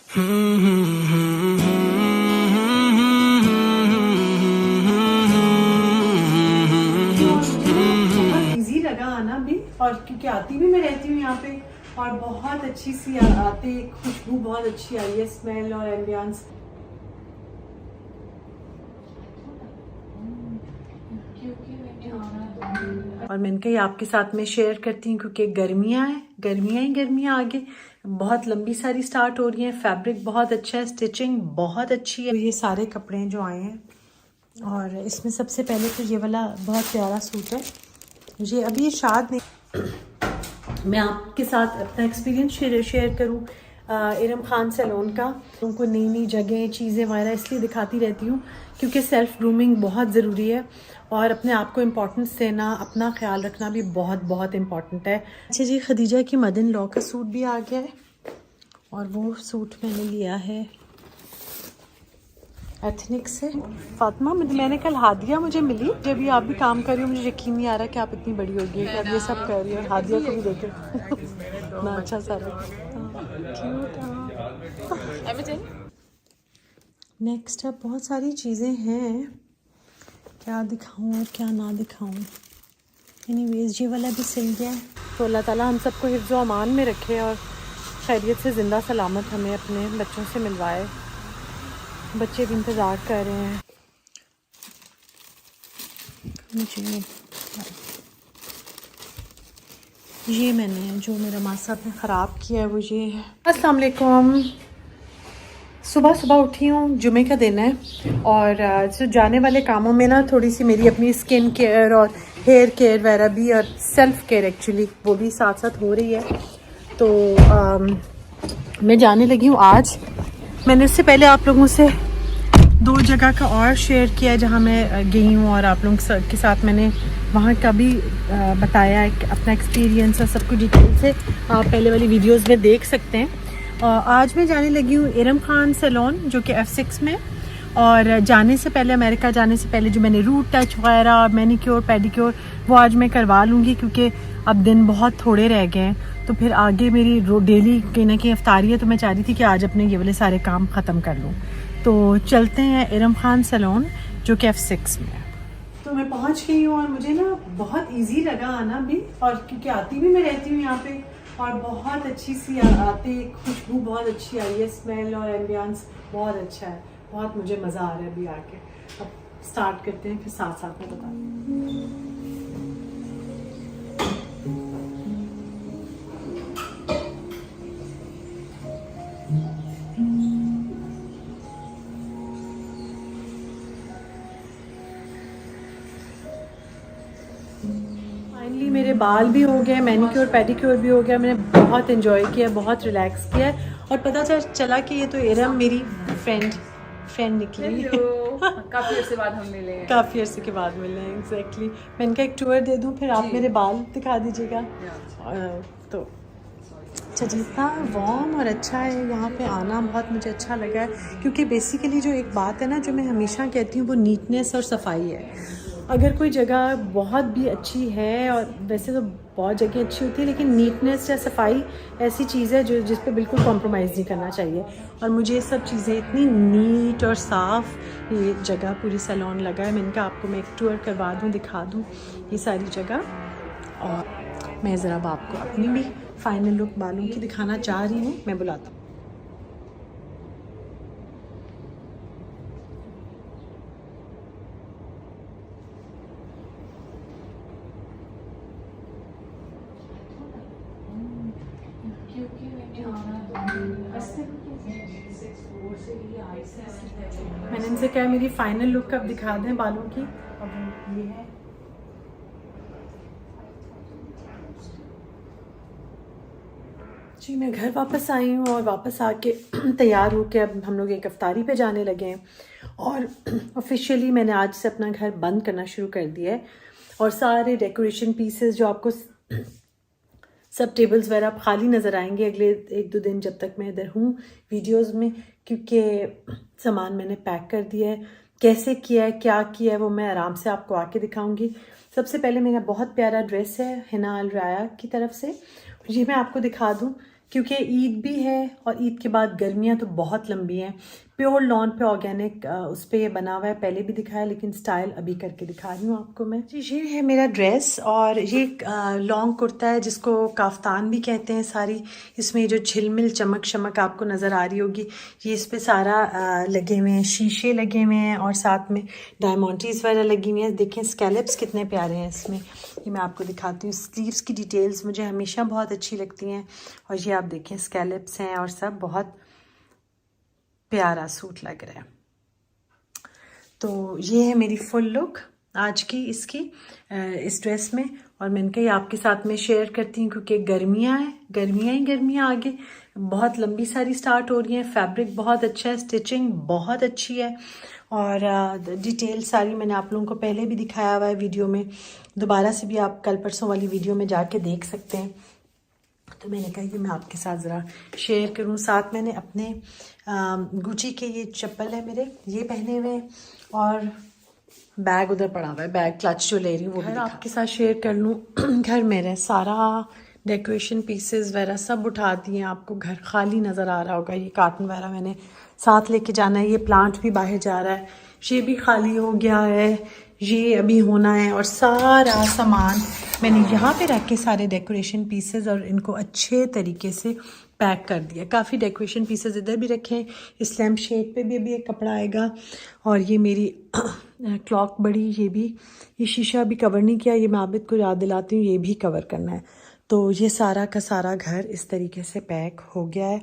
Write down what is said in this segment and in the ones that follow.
बहुत इजी लगा आना भी, और क्योंकि आती भी मैं रहती हूँ यहाँ पे, और बहुत अच्छी सी आते खुशबू बहुत अच्छी आई है, स्मेल और एम्बियंस। और मैंने कहा आपके साथ में शेयर करती हूँ क्योंकि गर्मियाँ हैं, गर्मियाँ ही गर्मियाँ आगे बहुत लंबी सारी स्टार्ट हो रही हैं। फैब्रिक बहुत अच्छा है, स्टिचिंग बहुत अच्छी है। ये सारे कपड़े जो आए हैं, और इसमें सबसे पहले तो ये वाला बहुत प्यारा सूट है। मुझे अभी ये शाद नहीं, मैं आपके साथ अपना एक्सपीरियंस शेयर करूँ इरम खान सैलून का। उनको नई नई जगह चीज़ें वगैरह इसलिए दिखाती रहती हूँ क्योंकि सेल्फ़ ग्रूमिंग बहुत ज़रूरी है, और अपने आप को इम्पोर्टेंस देना, अपना ख्याल रखना भी बहुत बहुत इम्पोर्टेंट है। अच्छा जी, खदीजा की मदर इन लॉ का सूट भी आ गया है, और वो सूट मैंने लिया है एथनिक से। फातिमा, मैंने कल हादिया मुझे मिली, जब भी आप भी काम कर रही हो, मुझे यकीन नहीं आ रहा कि आप इतनी बड़ी होगी कि आप ये सब कर रही हो। हादिया को भी देखे ना, अच्छा सारा नेक्स्ट अब बहुत सारी चीज़ें हैं, क्या दिखाऊं और क्या ना दिखाऊं। एनीवेज ये वाला भी सिल गया है, तो अल्लाह ताला हम सबको हिफ्ज़ व अमान में रखे और खैरियत से ज़िंदा सलामत हमें अपने बच्चों से मिलवाए। बच्चे भी इंतज़ार कर रहे हैं मुझे। ये मैंने जो मेरा माँ साहब ने ख़राब किया है वो ये है। अस्सलाम वालेकुम। सुबह सुबह उठी हूँ, जुमे का दिन है, और जो जाने वाले कामों में ना थोड़ी सी मेरी अपनी स्किन केयर और हेयर केयर वगैरह भी, और सेल्फ़ केयर एक्चुअली वो भी साथ साथ हो रही है। तो मैं जाने लगी हूँ आज। मैंने उससे पहले आप लोगों से 2 जगह का और शेयर किया जहाँ मैं गई हूँ, और आप लोगों के साथ मैंने वहाँ का भी बताया है, अपना एक्सपीरियंस और सब कुछ डिटेल से आप पहले वाली वीडियोस में देख सकते हैं। आज मैं जाने लगी हूँ इरम खान सैलून जो कि F6 में, और जाने से पहले, अमेरिका जाने से पहले जो मैंने रूट टच वगैरह, मैनीक्योर पेडिक्योर, वो आज मैं करवा लूँगी क्योंकि अब दिन बहुत थोड़े रह गए हैं। तो फिर आगे मेरी डेली कहीं ना कहीं अफ्तारी है, तो मैं चाह रही थी कि आज अपने ये वाले सारे काम ख़त्म कर लूँ। तो चलते हैं इरम खान सैलून जो कि F6 में है। तो मैं पहुंच गई हूँ, और मुझे ना बहुत इजी लगा आना भी, और क्योंकि आती भी मैं रहती हूँ यहाँ पे, और बहुत अच्छी सी आते खुशबू बहुत अच्छी आई है, स्मेल और एम्बियंस बहुत अच्छा है। बहुत मुझे मज़ा आ रहा है अभी आके। अब स्टार्ट करते हैं, फिर साथ साथ में बताते हैं। फाइनली मेरे बाल भी हो गए, मैनीक्योर पेडिक्योर भी हो गया। मैंने बहुत एंजॉय किया, बहुत रिलैक्स किया, और पता चला कि ये तो इरम मेरी फ्रेंड निकली। काफी अर्से बाद हम मिले हैं। काफ़ी अर्से के बाद मिले हैं, एग्जैक्टली। मैंने कहा एक टूर दे दूँ, फिर आप मेरे बाल दिखा दीजिएगा। तो अच्छा जी, इतना वार्म और अच्छा है यहाँ पे आना, बहुत मुझे अच्छा लगा है क्योंकि बेसिकली जो एक बात है ना जो मैं हमेशा कहती हूँ वो नीटनेस और सफाई है। अगर कोई जगह बहुत भी अच्छी है, और वैसे तो बहुत जगह अच्छी होती है, लेकिन नीटनेस या सफाई ऐसी चीज़ है जो जिस पे बिल्कुल कॉम्प्रोमाइज़ नहीं करना चाहिए। और मुझे ये सब चीज़ें इतनी नीट और साफ़ ये जगह पूरी सैलून लगा है। मैंने कहा आपको मैं एक टूर करवा दूँ, दिखा दूँ ये सारी जगह। और मैं ज़रा आपको अपनी भी फाइनल लुक बालों की दिखाना चाह रही हूँ। मैं बुलाता हूँ। मैंने इनसे कहा मेरी फाइनल लुक कब दिखा दें बालों की। अब ये है, जी मैं घर वापस आई हूँ, और वापस आके तैयार होके अब हम लोग एक अफ्तारी पे जाने लगे हैं। और ऑफिशियली मैंने आज से अपना घर बंद करना शुरू कर दिया है, और सारे डेकोरेशन पीसेस जो आपको सब टेबल्स वगैरह आप खाली नज़र आएंगे अगले 1-2 दिन जब तक मैं इधर हूँ वीडियोस में, क्योंकि सामान मैंने पैक कर दिया है। कैसे किया है, क्या किया है, वो मैं आराम से आपको आके दिखाऊंगी। सबसे पहले मेरा बहुत प्यारा ड्रेस है हिना अल राया की तरफ से, ये मैं आपको दिखा दूँ क्योंकि ईद भी है और ईद के बाद गर्मियाँ तो बहुत लंबी हैं। प्योर लॉन पे ऑर्गेनिक उस पर ये बना हुआ है, पहले भी दिखाया लेकिन स्टाइल अभी करके दिखा रही हूँ आपको मैं जी। ये है मेरा ड्रेस और ये लॉन्ग कुर्ता है जिसको काफ्तान भी कहते हैं। सारी इसमें जो झिलमिल चमक शमक आपको नज़र आ रही होगी, ये इस पर सारा लगे हुए हैं, शीशे लगे हुए हैं और साथ में डायमंड्स वगैरह लगी हुई हैं। देखें स्कैलप्स कितने प्यारे हैं इसमें, ये मैं आपको दिखाती हूँ। स्लीव्स की डिटेल्स मुझे हमेशा बहुत अच्छी लगती हैं और ये आप देखें स्कैलप्स हैं और सब बहुत प्यारा सूट लग रहा है। तो ये है मेरी फुल लुक आज की इसकी इस ड्रेस में, और मैंने कहा आपके साथ में शेयर करती हूँ क्योंकि गर्मियाँ हैं, गर्मियाँ ही गर्मियाँ आगे बहुत लंबी सारी स्टार्ट हो रही हैं। फैब्रिक बहुत अच्छा है, स्टिचिंग बहुत अच्छी है और डिटेल सारी मैंने आप लोगों को पहले भी दिखाया हुआ है वीडियो में, दोबारा से भी आप कल परसों वाली वीडियो में जाके देख सकते हैं। तो मैंने कहा कि मैं आपके साथ ज़रा शेयर करूं। साथ मैंने अपने गुची के ये चप्पल है मेरे, ये पहने हुए और बैग उधर पड़ा हुआ है, बैग क्लच जो ले रही हूँ वो भी आपके साथ शेयर कर लूँ। घर मेरे सारा डेकोरेशन पीसेस वगैरह सब उठा दिए, आपको घर खाली नज़र आ रहा होगा। ये कार्टन वगैरह मैंने साथ लेके जाना है, ये प्लांट भी बाहर जा रहा है, ये भी खाली हो गया है, ये अभी होना है और सारा सामान मैंने यहाँ पे रख के सारे डेकोरेशन पीसेस और इनको अच्छे तरीके से पैक कर दिया। काफ़ी डेकोरेशन पीसेस इधर भी रखे हैं, इस लैम्प शेड पे भी अभी एक कपड़ा आएगा और ये मेरी क्लॉक बड़ी, ये शीशा भी कवर नहीं किया, ये मैं आबिद को याद दिलाती हूँ, ये भी कवर करना है। तो ये सारा का सारा घर इस तरीके से पैक हो गया है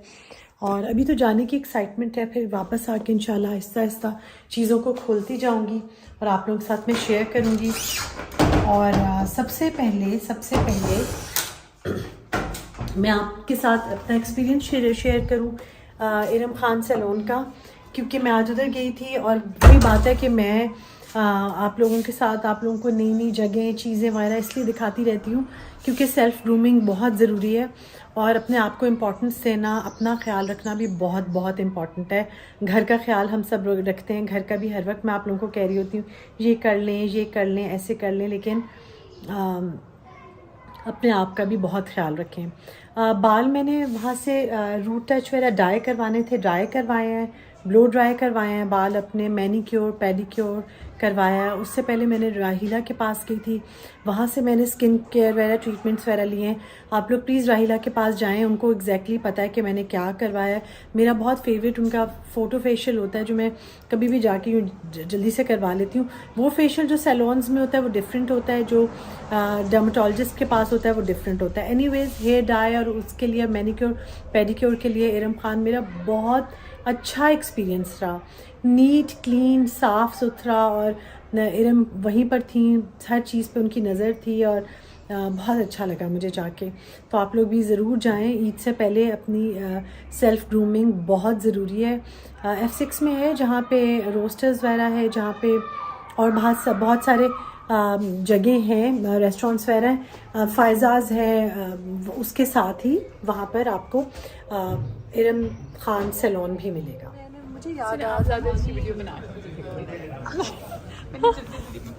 और अभी तो जाने की एक्साइटमेंट है, फिर वापस आके इंशाल्लाह आहिस्ता आहिस्ता चीज़ों को खोलती जाऊंगी और आप लोगों के साथ में शेयर करूंगी। और सबसे पहले मैं आपके साथ अपना एक्सपीरियंस शेयर करूं इरम खान सैलून का, क्योंकि मैं आज उधर गई थी और वही बात है कि मैं आप लोगों के साथ आप लोगों को नई नई जगह चीज़ें वगैरह इसलिए दिखाती रहती हूँ क्योंकि सेल्फ़ ग्रूमिंग बहुत ज़रूरी है और अपने आप को इम्पोर्टेंस देना, अपना ख्याल रखना भी बहुत बहुत इम्पॉर्टेंट है। घर का ख्याल हम सब रखते हैं, घर का भी हर वक्त मैं आप लोगों को कह रही होती हूँ ये कर लें, ऐसे कर लें, लेकिन अपने आप का भी बहुत ख्याल रखें। बाल मैंने वहाँ से रूट टच वगैरह डाई करवाने थे, डाई करवाए हैं, ब्लो ड्राई करवाए हैं बाल अपने, मैनीक्योर पेडिक्योर करवाया है। उससे पहले मैंने राहिला के पास गई थी, वहाँ से मैंने स्किन केयर वगैरह ट्रीटमेंट्स वगैरह लिए हैं। आप लोग प्लीज़ राहिला के पास जाएं, उनको एग्जैक्टली पता है कि मैंने क्या करवाया है। मेरा बहुत फेवरेट उनका फ़ोटो फेशियल होता है जो मैं कभी भी जाके जल्दी से करवा लेती हूँ। वो फेशियल जो सैलून्स में होता है वो डिफरेंट होता है, जो डर्माटोलॉजिस्ट के पास होता है वो डिफरेंट होता है। एनीवेज हेयर डाई और उसके लिए मैनीक्योर पेडिक्योर के लिए इरम खान मेरा बहुत अच्छा एक्सपीरियंस रहा, नीट क्लीन साफ़ सुथरा, और इरम वहीं पर थी, हर चीज़ पे उनकी नज़र थी और बहुत अच्छा लगा मुझे जाके। तो आप लोग भी ज़रूर जाएं, ईद से पहले अपनी सेल्फ़ ग्रूमिंग बहुत ज़रूरी है। F6 में है जहाँ पे रोस्टर्स वगैरह है, जहाँ पे और बहुत सारे जगह हैं, रेस्टोरेंट्स वगैरह, फ़ायज़ाज़ है, उसके साथ ही वहाँ पर आपको इरम खान सैलून भी मिलेगा। मुझे याद आ ज़्यादा अच्छी वीडियो बना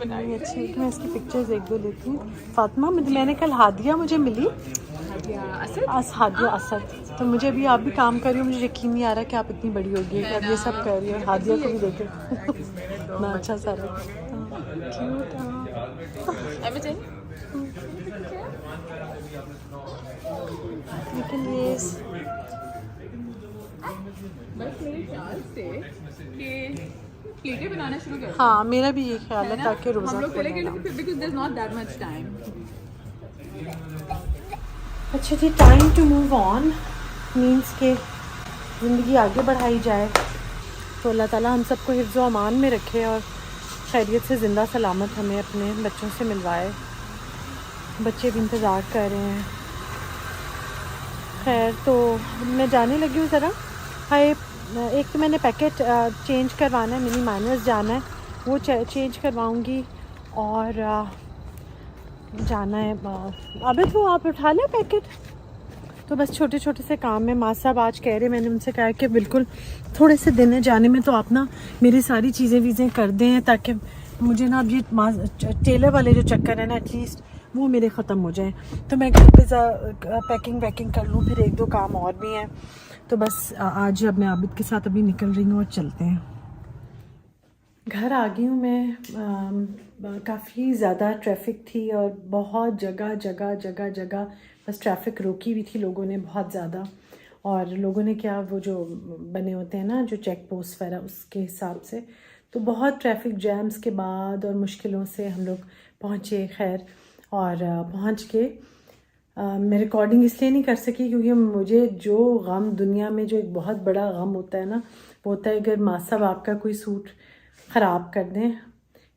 नहीं अच्छी, मैं इसकी पिक्चर्स एक दो लेती हूँ। फातिमा मैंने कल हादिया मुझे मिली, हादिया असद, तो मुझे अभी आप भी काम कर रही हो, मुझे यकीन नहीं आ रहा कि आप इतनी बड़ी होगी कि आप ये सब कर रही हो। हादिया को भी देखे ना अच्छा सारा लेकिन ये प्लेटें बनाना शुरू कर। हाँ मेरा भी ये ख्याल है ताकि रोज़ा हम लोग पहले के लिए because there's not that much time। अच्छा जी, time to move on means के ज़िंदगी आगे बढ़ाई जाए। तो अल्लाह ताला हम सबको हिफ्ज़ व अमान में रखे और खैरियत से ज़िंदा सलामत हमें अपने बच्चों से मिलवाए। बच्चे भी इंतज़ार कर रहे हैं। खैर तो मैं जाने लगी हूँ ज़रा। हाय, एक तो मैंने पैकेट चेंज करवाना है, मिनी माइनर्स जाना है, वो चेंज करवाऊँगी और जाना है। अबे तो आप उठा लें पैकेट। तो बस छोटे छोटे से काम है। माँ साहब आज कह रहे, मैंने उनसे कहा कि बिल्कुल थोड़े से दिन है जाने में, तो आप ना मेरी सारी चीज़ें वीज़ें कर दें ताकि मुझे ना अब ये टेलर वाले जो चक्कर है ना एटलीस्ट वो मेरे ख़त्म हो जाएं, तो मैं घर पे पैकिंग वैकिंग कर लूँ। फिर 1-2 काम और भी हैं, तो बस आज अब मैं आबिद के साथ अभी निकल रही हूँ और चलते हैं। घर आ गई हूँ मैं। काफ़ी ज़्यादा ट्रैफिक थी और बहुत जगह जगह जगह जगह बस ट्रैफिक रोकी हुई थी लोगों ने बहुत ज़्यादा। और लोगों ने क्या, वो जो बने होते हैं ना जो चेक पोस्ट वगैरह, उसके हिसाब से तो बहुत ट्रैफिक जैम्स के बाद और मुश्किलों से हम लोग पहुँचे खैर। और पहुँच के मैं रिकॉर्डिंग इसलिए नहीं कर सकी क्योंकि मुझे जो गम दुनिया में, जो एक बहुत बड़ा गम होता है ना, वो होता है अगर माँ साहब आपका कोई सूट ख़राब कर दें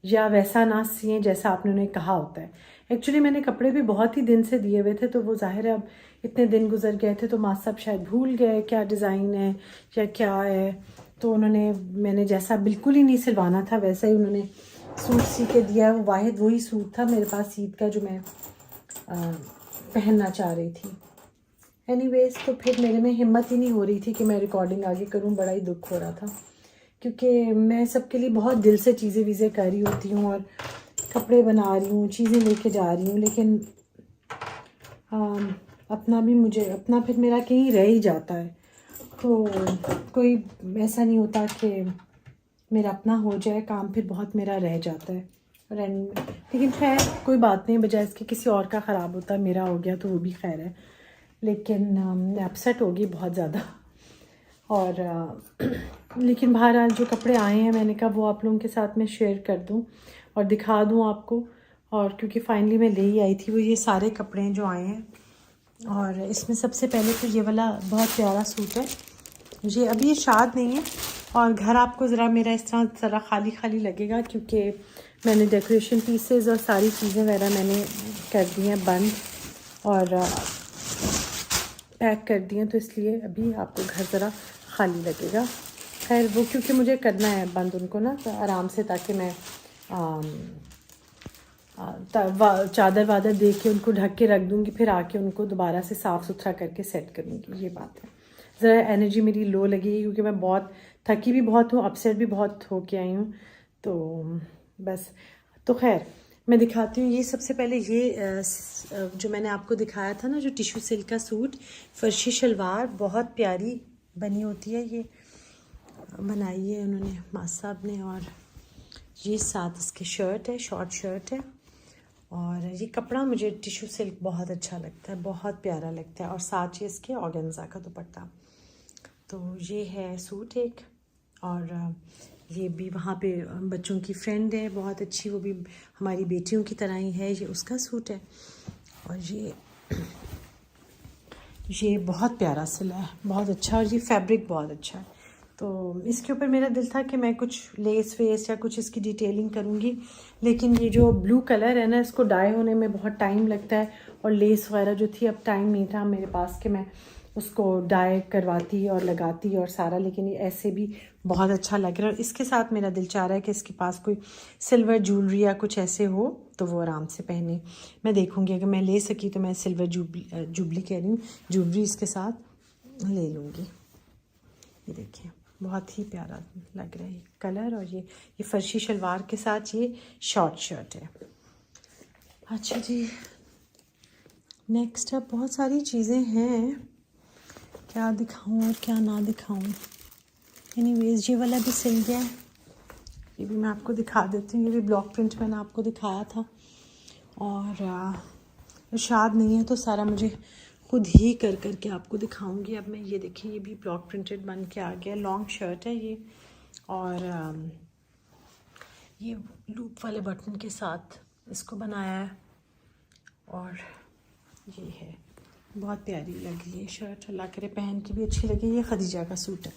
या वैसा ना सिएं जैसा आपने उन्हें कहा होता है। एक्चुअली मैंने कपड़े भी बहुत ही दिन से दिए हुए थे, तो वो ज़ाहिर है अब इतने दिन गुजर गए थे तो माँ साहब शायद भूल गए क्या डिज़ाइन है या क्या है। तो उन्होंने, मैंने जैसा बिल्कुल ही नहीं सिलवाना था वैसा ही उन्होंने सूट सी के दिया। वो वाहिद वही सूट था मेरे पास ईद का जो मैं पहनना चाह रही थी। एनीवेज, तो फिर मेरे में हिम्मत ही नहीं हो रही थी कि मैं रिकॉर्डिंग आगे करूं। बड़ा ही दुख हो रहा था क्योंकि मैं सबके लिए बहुत दिल से चीज़ें वीज़ें कर रही होती हूँ और कपड़े बना रही हूँ, चीज़ें लेके जा रही हूँ, लेकिन अपना भी मुझे, अपना फिर मेरा कहीं रह ही जाता है। तो कोई ऐसा नहीं होता कि मेरा अपना हो जाए काम, फिर बहुत मेरा रह जाता है लेकिन खैर कोई बात नहीं, बजाय इसके किसी और का ख़राब होता है, मेरा हो गया तो वो भी खैर है। लेकिन मैं अपसेट हो गई बहुत ज़्यादा। और लेकिन बहरहाल जो कपड़े आए हैं मैंने कहा वो आप लोगों के साथ मैं शेयर कर दूं और दिखा दूं आपको। और क्योंकि फाइनली मैं ले ही आई थी वो ये सारे कपड़े जो आए हैं। और इसमें सबसे पहले तो ये वाला बहुत प्यारा सूट है। ये अभी ये शाद नहीं है और घर आपको ज़रा मेरा इस तरह ज़रा खाली खाली लगेगा क्योंकि मैंने डेकोरेशन पीसेस और सारी चीज़ें वगैरह मैंने कर दी हैं बंद और पैक कर दिए, तो इसलिए अभी आपको घर ज़रा खाली लगेगा। खैर वो क्योंकि मुझे करना है बंद उनको ना तो आराम से, ताकि मैं चादर वादर दे के उनको ढक के रख दूँगी, फिर आके उनको दोबारा से साफ़ सुथरा करके सेट करूँगी। ये बात है, ज़रा एनर्जी मेरी लो लगेगी क्योंकि मैं बहुत थकी भी बहुत हूँ, अपसेट भी बहुत हो के आई हूँ। तो बस, तो खैर मैं दिखाती हूँ। ये सबसे पहले ये जो मैंने आपको दिखाया था ना, जो टिश्यू सिल्क का सूट, फर्शी शलवार बहुत प्यारी बनी होती है, ये बनाई है उन्होंने माँ साहब ने। और ये साथ इसके शर्ट है, शॉर्ट शर्ट है। और ये कपड़ा मुझे टिश्यू सिल्क बहुत अच्छा लगता है, बहुत प्यारा लगता है। और साथ ही इसके ऑर्गेन्जा का दुपट्टा। तो ये है सूट एक। और ये भी वहाँ पे बच्चों की फ्रेंड है बहुत अच्छी, वो भी हमारी बेटियों की तरह ही है, ये उसका सूट है। और ये बहुत प्यारा सिला है, बहुत अच्छा, और ये फैब्रिक बहुत अच्छा है। तो इसके ऊपर मेरा दिल था कि मैं कुछ लेस वेस या कुछ इसकी डिटेलिंग करूँगी, लेकिन ये जो ब्लू कलर है ना, इसको डाई होने में बहुत टाइम लगता है। और लेस वगैरह जो थी, अब टाइम नहीं था मेरे पास कि मैं उसको डाई करवाती और लगाती और सारा, लेकिन ये ऐसे भी बहुत अच्छा लग रहा है। और इसके साथ मेरा दिल चाह रहा है कि इसके पास कोई सिल्वर ज्वेलरी या कुछ ऐसे हो तो वो आराम से पहने। मैं देखूँगी अगर मैं ले सकी तो मैं सिल्वर जुबली कह रही हूँ, ज्वेलरी इसके साथ ले लूँगी। ये देखिए बहुत ही प्यारा लग रहा है कलर। और ये फर्शी शलवार के साथ ये शॉर्ट शर्ट है। अच्छा जी, नेक्स्ट अब बहुत सारी चीज़ें हैं, क्या दिखाऊं और क्या ना दिखाऊं। एनीवेज, ये वाला भी सिल गया है, ये भी मैं आपको दिखा देती हूँ। ये भी ब्लॉक प्रिंट मैंने आपको दिखाया था। और शाद नहीं है तो सारा मुझे खुद ही कर करके आपको दिखाऊंगी। अब मैं ये देखिए, ये भी ब्लॉक प्रिंटेड बन के आ गया, लॉन्ग शर्ट है ये। और ये लूप वाले बटन के साथ इसको बनाया है। और ये है, बहुत प्यारी लगी ये शर्ट, अल्लाह करे पहन के भी अच्छी लगी। ये खदीजा का सूट है।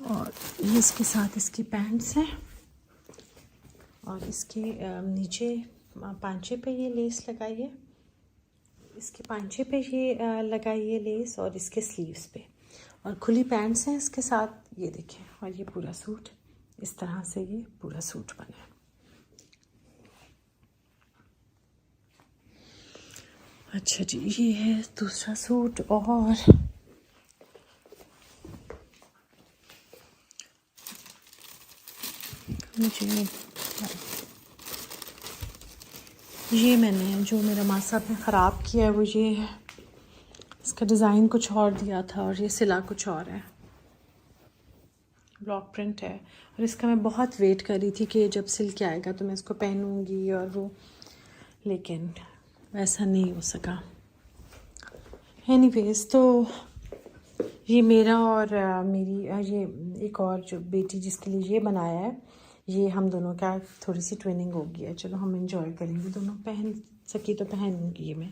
और ये इसके साथ इसकी पैंट्स हैं। और इसके नीचे पांचे पे ये लेस लगाई है, इसके पांचे पे ये लगाई है लेस, और इसके स्लीव्स पे। और खुली पैंट्स हैं इसके साथ, ये देखें। और ये पूरा सूट इस तरह से, ये पूरा सूट बना है। अच्छा जी, ये है दूसरा सूट। और मुझे ये मैंने जो मेरा मासा ने ख़राब किया है वो ये है, इसका डिज़ाइन कुछ और दिया था और ये सिला कुछ और है, ब्लॉक प्रिंट है। और इसका मैं बहुत वेट कर रही थी कि जब सिल के आएगा तो मैं इसको पहनूंगी और वो, लेकिन वैसा नहीं हो सका। एनीवेज, तो ये मेरा और मेरी ये एक और जो बेटी जिसके लिए ये बनाया है, ये हम दोनों का थोड़ी सी ट्विनिंग हो गई है। चलो हम इंजॉय करेंगे, दोनों पहन सकी तो पहनूंगी ये मैं।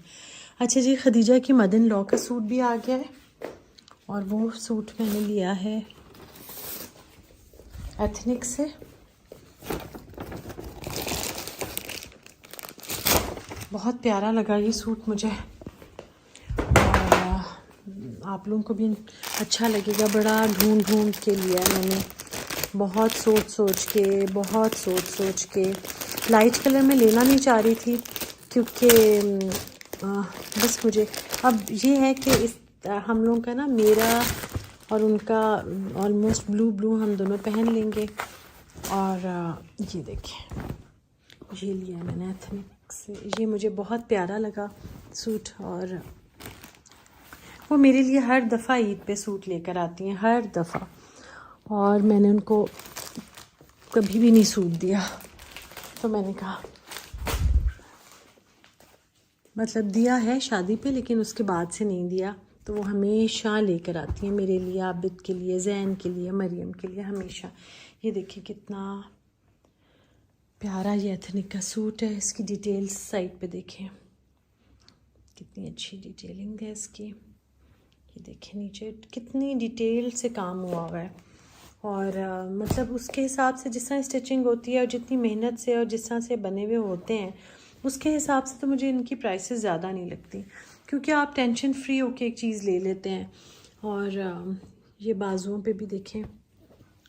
अच्छा जी, खदीजा की मदर इन लॉ का सूट भी आ गया है और वो सूट मैंने लिया है एथनिक से। बहुत प्यारा लगा ये सूट मुझे और आप लोगों को भी अच्छा लगेगा। बड़ा ढूंढ ढूंढ के लिया मैंने, बहुत सोच सोच के। लाइट कलर में लेना नहीं चाह रही थी क्योंकि बस मुझे अब ये है कि इस हम लोगों का ना, मेरा और उनका ऑलमोस्ट ब्लू हम दोनों पहन लेंगे। और ये देखिए, ये लिया मैंने एथनिक से, ये मुझे बहुत प्यारा लगा सूट। और वो मेरे लिए हर दफ़ा ईद पे सूट लेकर आती हैं, हर दफ़ा, और मैंने उनको कभी भी नहीं सूट दिया। तो मैंने कहा, मतलब दिया है शादी पे लेकिन उसके बाद से नहीं दिया। तो वो हमेशा लेकर आती हैं मेरे लिए, आबिद के लिए, जैन के लिए, मरियम के लिए, हमेशा। ये देखिए कितना प्यारा ये एथनिक का सूट है। इसकी डिटेल्स साइड पे देखें, कितनी अच्छी डिटेलिंग है इसकी। ये देखिए नीचे कितनी डिटेल से काम हुआ है। और मतलब उसके हिसाब से जिस तरह स्टिचिंग होती है और जितनी मेहनत से और जिस तरह से बने हुए होते हैं, उसके हिसाब से तो मुझे इनकी प्राइसेस ज़्यादा नहीं लगती, क्योंकि आप टेंशन फ्री होके एक चीज़ ले लेते हैं। और ये बाजुओं पे भी देखें,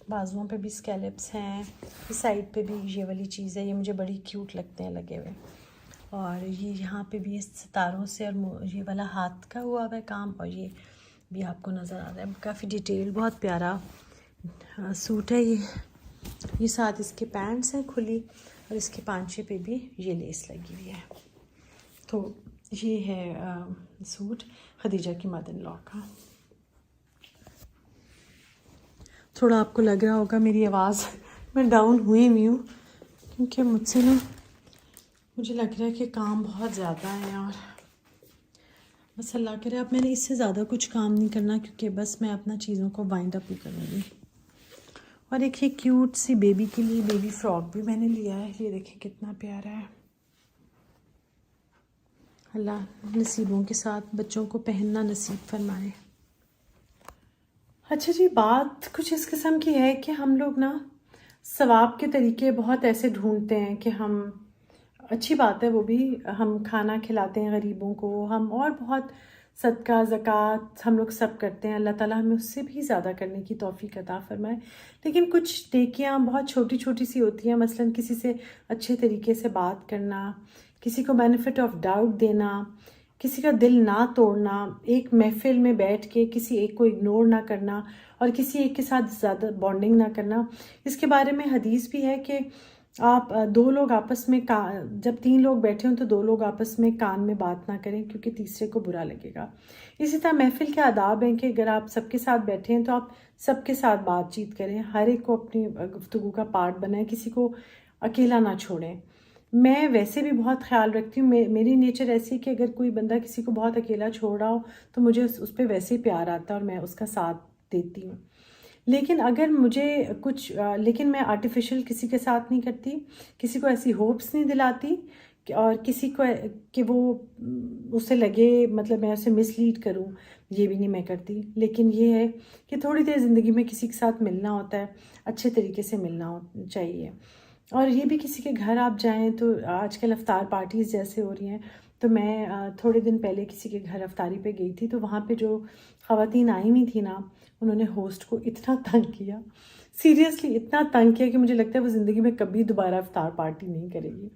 बाजुओं पे भी स्कैलप्स हैं, इस साइड पे भी ये वाली चीज़ है, ये मुझे बड़ी क्यूट लगते हैं लगे हुए। और ये यहाँ पे भी सितारों से और ये वाला हाथ का हुआ हुआ है काम, और ये भी आपको नज़र आ रहा है, काफ़ी डिटेल, बहुत प्यारा सूट है ये साथ इसके पैंट्स हैं खुली और इसके पांचे पे भी ये लेस लगी हुई है। तो ये है सूट खदीजा की मदर इन लॉ का। थोड़ा आपको लग रहा होगा मेरी आवाज़ मैं डाउन हुई नहीं हूँ, क्योंकि मुझसे ना मुझे लग रहा है कि काम बहुत ज़्यादा है। और बस अल्लाह करे अब मैंने इससे ज़्यादा कुछ काम नहीं करना, क्योंकि बस मैं अपना चीज़ों को वाइंड अप ही करूँगी। और एक ये क्यूट सी बेबी के लिए बेबी फ्रॉक भी मैंने लिया है, ये देखिए कितना प्यारा है। अल्लाह नसीबों के साथ बच्चों को पहनना नसीब फरमाए। अच्छा जी, बात कुछ इस किस्म की है कि हम लोग ना सवाब के तरीके बहुत ऐसे ढूंढते हैं कि हम, अच्छी बात है वो भी, हम खाना खिलाते हैं गरीबों को, हम और बहुत सदका ज़कात हम लोग सब करते हैं। अल्लाह ताला हमें उससे भी ज़्यादा करने की तौफीक अता फरमाए। लेकिन कुछ नेकियां बहुत छोटी छोटी सी होती हैं, मसलन किसी से अच्छे तरीके से बात करना, किसी को बेनिफिट ऑफ डाउट देना, किसी का दिल ना तोड़ना, एक महफिल में बैठ के किसी एक को इग्नोर ना करना और किसी एक के साथ ज़्यादा बॉन्डिंग ना करना। इसके बारे में हदीस भी है कि आप दो लोग आपस में जब तीन लोग बैठे हों तो दो लोग आपस में कान में बात ना करें, क्योंकि तीसरे को बुरा लगेगा। इसी तरह महफिल के आदाब हैं कि अगर आप सबके साथ बैठे हैं तो आप सबके साथ बातचीत करें, हर एक को अपनी गुफ्तगू का पार्ट बनाएं, किसी को अकेला ना छोड़ें। मैं वैसे भी बहुत ख्याल रखती हूँ, मेरी नेचर ऐसी है कि अगर कोई बंदा किसी को बहुत अकेला छोड़ रहा हो तो मुझे उस पर वैसे ही प्यार आता है और मैं उसका साथ देती हूँ। लेकिन अगर मुझे कुछ लेकिन मैं आर्टिफिशियल किसी के साथ नहीं करती, किसी को ऐसी होप्स नहीं दिलाती और किसी को कि वो उससे लगे मतलब मैं उसे मिसलीड करूं, ये भी नहीं मैं करती। लेकिन ये है कि थोड़ी देर ज़िंदगी में किसी के साथ मिलना होता है, अच्छे तरीके से मिलना चाहिए। और ये भी किसी के घर आप जाएं तो आजकल अफ्तार पार्टीज़ जैसे हो रही हैं, तो मैं थोड़े दिन पहले किसी के घर अफ्तारी पे गई थी, तो वहाँ पे जो ख़वातीन आई हुई थी ना, उन्होंने होस्ट को इतना तंग किया, सीरियसली इतना तंग किया कि मुझे लगता है वो ज़िंदगी में कभी दोबारा अफ्तार पार्टी नहीं करेगी।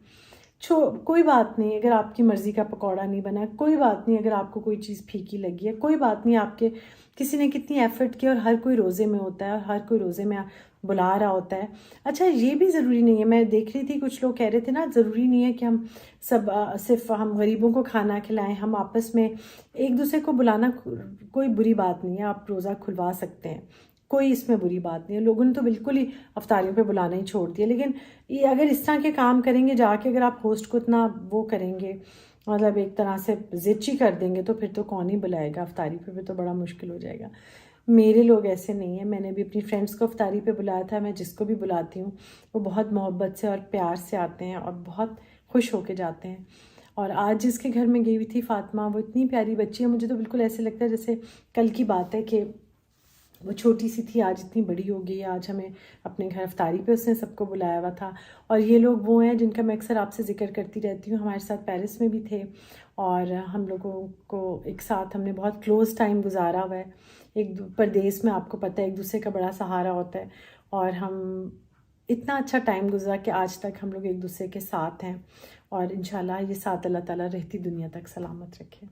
कोई बात नहीं अगर आपकी मर्ज़ी का पकौड़ा नहीं बना, कोई बात नहीं अगर आपको कोई चीज़ फीकी लगी है, कोई बात नहीं आपके किसी ने कितनी एफ़र्ट की और हर कोई रोज़े में होता है और हर कोई रोज़े में बुला रहा होता है। अच्छा, ये भी ज़रूरी नहीं है, मैं देख रही थी कुछ लोग कह रहे थे ना, ज़रूरी नहीं है कि हम सब सिर्फ हम गरीबों को खाना खिलाएं, हम आपस में एक दूसरे को बुलाना कोई बुरी बात नहीं है, आप रोज़ा खुलवा सकते हैं, कोई इसमें बुरी बात नहीं है। लोगों ने तो बिल्कुल ही अफ्तारियों पे बुलाना ही छोड़ दिया, लेकिन ये अगर इस तरह के काम करेंगे जाके, अगर आप होस्ट को इतना वो करेंगे, मतलब एक तरह से ज़िच्ची कर देंगे, तो फिर तो कौन ही बुलाएगा अफ्तारी पे, तो बड़ा मुश्किल हो जाएगा। मेरे लोग ऐसे नहीं हैं, मैंने भी अपनी फ्रेंड्स को अफ्तारी पे बुलाया था, मैं जिसको भी बुलाती हूँ वो बहुत मोहब्बत से और प्यार से आते हैं और बहुत खुश होके जाते हैं। और आज जिसके घर में गई हुई थी फ़ातिमा, वो इतनी प्यारी बच्ची है, मुझे तो बिल्कुल ऐसे लगता है जैसे कल की बात है कि वो छोटी सी थी, आज इतनी बड़ी हो गई है। आज हमें अपने घर अफ्तारी पे उसने सबको बुलाया हुआ था। और ये लोग वो हैं जिनका मैं अक्सर आपसे ज़िक्र करती रहती हूँ, हमारे साथ पेरिस में भी थे और हम लोगों को एक साथ हमने बहुत क्लोज़ टाइम गुजारा हुआ है। एक परदेस में आपको पता है एक दूसरे का बड़ा सहारा होता है और हम इतना अच्छा टाइम गुजरा कि आज तक हम लोग एक दूसरे के साथ हैं और इंशाल्लाह ये साथ अल्लाह ताला रहती दुनिया तक सलामत रखे।